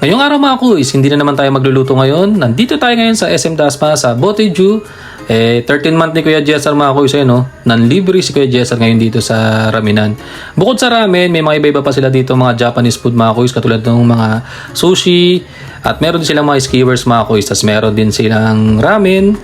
Ngayong araw mga kuys, hindi na naman tayo magluluto ngayon. Nandito tayo ngayon sa SM Dasma sa Boteju. 13 month ni Kuya Jessar mga kuys, no? Nanlibre si Kuya Jessar ngayon dito sa Raminan. Bukod sa ramen, may mga iba-iba pa sila dito mga Japanese food mga kuys, katulad ng mga sushi. At meron din silang mga skewers mga kuys. Tapos meron din silang ramen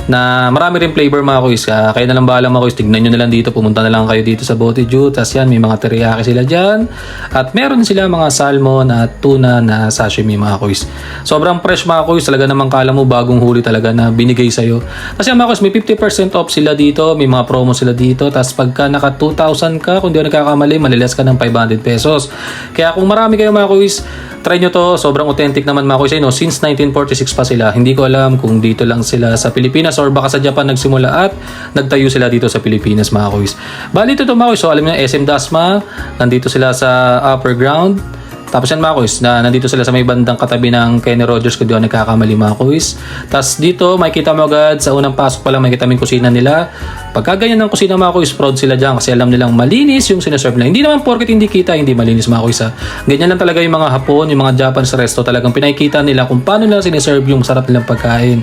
na marami rin flavor mga kuys. Kayo na lang bahala mga kuys, tignan nyo na lang dito, pumunta na lang kayo dito sa Boteju. Tapos yan, may mga teriyaki sila dyan, at meron sila mga salmon at tuna na sashimi mga kuys. Sobrang fresh mga kuys, talaga namang kala mo bagong huli talaga na binigay sa'yo. Kasi mga kuys, may 50% off sila dito, may mga promo sila dito. Tapos pagka naka 2,000 ka, kung di ako nagkakamali, malilas ka ng 500 pesos. Kaya kung marami kayo mga kuys, try nyo to, sobrang authentic naman mga kuys. Since 1946 pa sila, hindi ko alam kung dito lang sila sa Pilipinas or baka sa Japan nagsimula at nagtayo sila dito sa Pilipinas mga kuys. Bali ito mga kuys, so alam niyo SM Dasma, nandito sila sa upper ground. Tapos yan mga kuys, na nandito sila sa may bandang katabi ng Kenny Rogers, kung di ako nagkakamali mga kuys. Tapos dito, makikita mo agad sa unang pasok pa lang, makikita mo yung kusina nila. Pagka ganyan ng kusina mga kuys, proud sila dyan kasi alam nilang malinis yung sinaserve nila. Hindi naman porket hindi kita, hindi malinis mga kuys ha. Ganyan lang talaga yung mga Hapon, yung mga Japanese resto, talagang pinakikita nila kung paano nila sinaserve yung sarap nilang pagkain.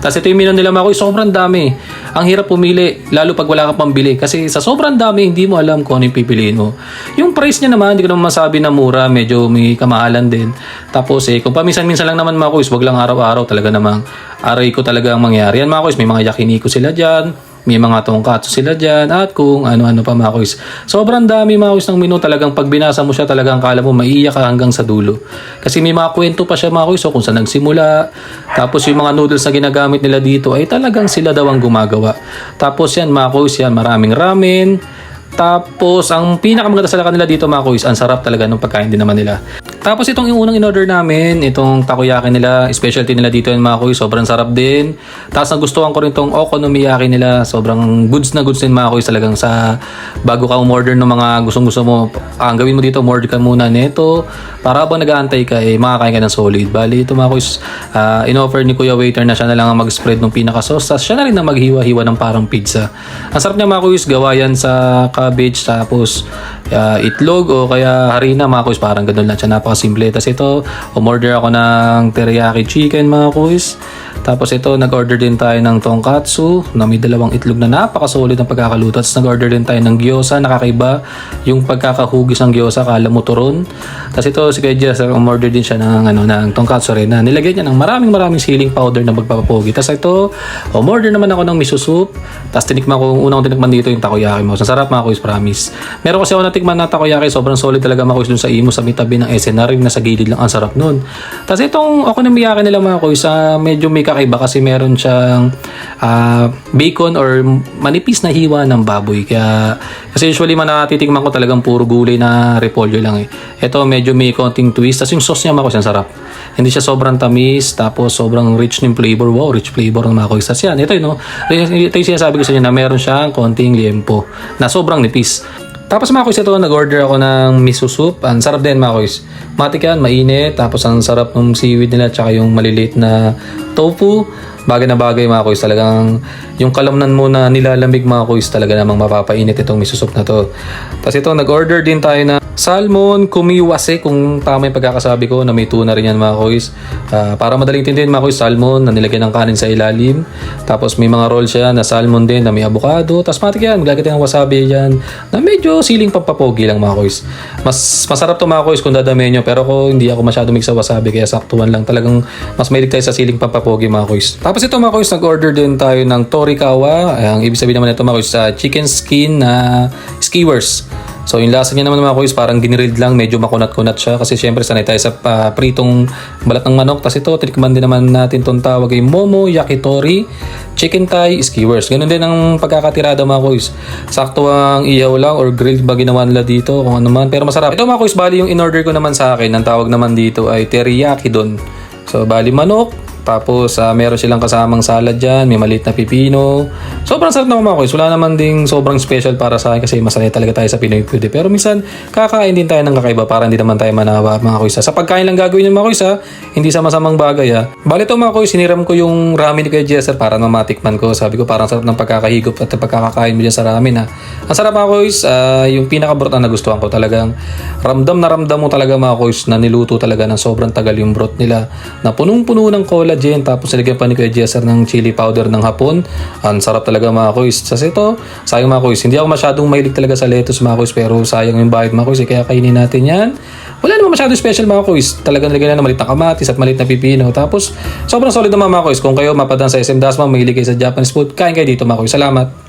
Tapos ito yung menu nila mga kuys, sobrang dami. Ang hirap pumili, lalo pag wala ka pambili. Kasi sa sobrang dami, hindi mo alam kung ano yung pipiliin mo. Yung price niya naman, hindi ko naman masabi na mura, medyo may kamahalan din. Tapos kung paminsan-minsan lang naman mga kuys, wag lang araw-araw, talaga namang aray ko talaga ang mangyari. Yan mga kuys, may mga yakiniko sila dyan, may mga tongkatsu sila dyan, at kung ano-ano pa mga kuys. Sobrang dami mga kuys ng menu, talagang pag binasa mo siya, talagang kala mo maiiyak ka hanggang sa dulo. Kasi may mga kwento pa siya mga kuys, so kung saan nagsimula. Tapos yung mga noodles na ginagamit nila dito ay talagang sila daw ang gumagawa. Tapos yan mga kuys, yan maraming ramen. Tapos, ang pinakamaganda sa kanila dito mga kuys, ang sarap talaga ng pagkain din naman nila. Tapos, itong yung unang in-order namin, itong takoyaki nila, specialty nila dito yan mga kuys, sobrang sarap din. Tapos, nagustuhan ko rin itong okonomiyaki nila, sobrang goods na goods din mga kuys, talagang sa bago ka umorder ng mga gustong-gusto mo, ang gawin mo dito, umorder ka muna nito, para habang nag-aantay ka, makakain ka ng solid. Bali, ito mga kuys, in-offer ni Kuya Waiter na siya na lang ang mag-spread ng pinaka-sauce, tapos siya na rin ang maghiwa-hiwa ng parang pizza. Ang sarap niya mga kuys, gawa yan sa cabbage, tapos itlog o kaya harina mga kuys, parang ganoon lang siya, napakasimple. Tapos ito, umorder ako ng teriyaki chicken mga kuys. Tapos ito, nag-order din tayo ng tonkatsu na may dalawang itlog na napakasolid ang pagkakaluto. Tapos nag-order din tayo ng gyoza, nakakaiba yung pagkakahugis ng gyoza, kala mo turon. Tapos ito, si Kuya Jess, umorder din siya ng tonkatsu rin na nilagyan niya ng maraming siling powder na magpapapogi. Tapos ito, umorder naman ako ng miso soup. Tapos tinikman ko, unang tinikman dito yung takoyaki mo. Ang sarap mga kuys, promise. Meron kasi ako natikman na takoyaki, sobrang solid talaga mga kuys dun sa Imo, sa may tabi ng SNR, na sa gilid lang, ang sarap nun. Tapos itong okonomiyaki nila mga kuys, medyo may kakaiba kasi meron siyang bacon or manipis na hiwa ng baboy. Kasi usually natitikman ko talagang puro gulay na repolyo lang eh. Ito medyo may konting twist. Tapos yung sauce niya mga kuys, ang sarap. Hindi siya sobrang tamis, tapos sobrang rich ng flavor. Wow, rich flavor ng mga kuys. Tapos yan, ito yung sinasabi ko sa inyo na meron siyang konting liempo na sobrang nipis. Tapos mga kuys, ito, nag-order ako ng miso soup. Ang sarap din mga kuys. Matik yan, mainit. Tapos ang sarap ng seaweed nila, tsaka yung maliliit na tofu. Bagay na bagay mga kuys. Talagang yung kalamnan mo na nilalamig mga kuys, talaga namang mapapainit itong miso soup na to. Tapos ito, nag-order din tayo na salmon kumiwase, kung tama yung pagkakasabi ko, na may tuna rin yan mga kuys. Para madaling tindihin mga kuys, salmon na nilagyan ng kanin sa ilalim. Tapos may mga roll siya na salmon din na may avocado. Tapos matik yan, maglagay tayo ng wasabi yan na medyo siling pampapogi lang mga kuys. Masarap to mga kuys kung dadamihan nyo, pero ko hindi ako masyado mix sa wasabi, kaya saktuan lang. Talagang mas mahilig tayo sa siling pampapogi mga kuys. Tapos ito mga kuys, nag-order din tayo ng torikawa. Ang ibig sabihin naman ito mga kuys, chicken skin na skewers. So yung lasa niya naman mga kuys, parang ginrilled lang, medyo makunat-kunat siya kasi syempre sanay tayo sa pritong balat ng manok. Tapos ito, tinikman din naman natin itong tawag ay momo yakitori chicken thigh skewers. Ganun din ang pagkakatirada mga kuys. Sakto ang ihaw lang or grilled ba ginawa nila dito, kung ano man, pero masarap. Ito mga kuys, bali yung in-order ko naman sa akin, ang tawag naman dito ay teriyaki don. So bali manok, Tapos meron silang kasamang salad dyan, may maliit na pipino. Sobrang sarap naman mga kuys. Wala naman ding sobrang special para sa akin kasi masanay talaga tayo sa Pinoy food. Pero minsan kakain din tayo ng kakaiba para hindi naman tayo manawa mga kuys. Sa pagkain lang gagawin yung mga kuys, hindi sa masamang bagay. Bali ito mga kuys, siniram ko yung ramen ni Kuya Jesser para matikman ko. Sabi ko parang sarap ng pagkakahigop at pagkakakain mo dyan sa ramen. Ang sarap mga kuys, yung pinaka-broth na nagustuhan ko talagang ramdam mo talaga mga kuys na niluto talaga ng sobrang tagal yung broth nila na punong-puno ng collagen, tapos nilagyan pa ni Kuya Jesser ng chili powder ng hapon. Ang sarap talaga mga kuys. Kasi ito, sayang mga kuys, hindi ako masyadong mahilig talaga sa lettuce mga kuys, pero sayang yung bayad mga kuys, kaya kainin natin yan. Wala naman masyadong special mga kuys. Talagang nilagyan na ng maliit na kamatis at maliit na pipino. Tapos sobrang solid naman mga kuys. Kung kayo mapadaan sa SM Dasma, mahilig kayo sa Japanese food, kain kayo dito mga kuys. Salamat.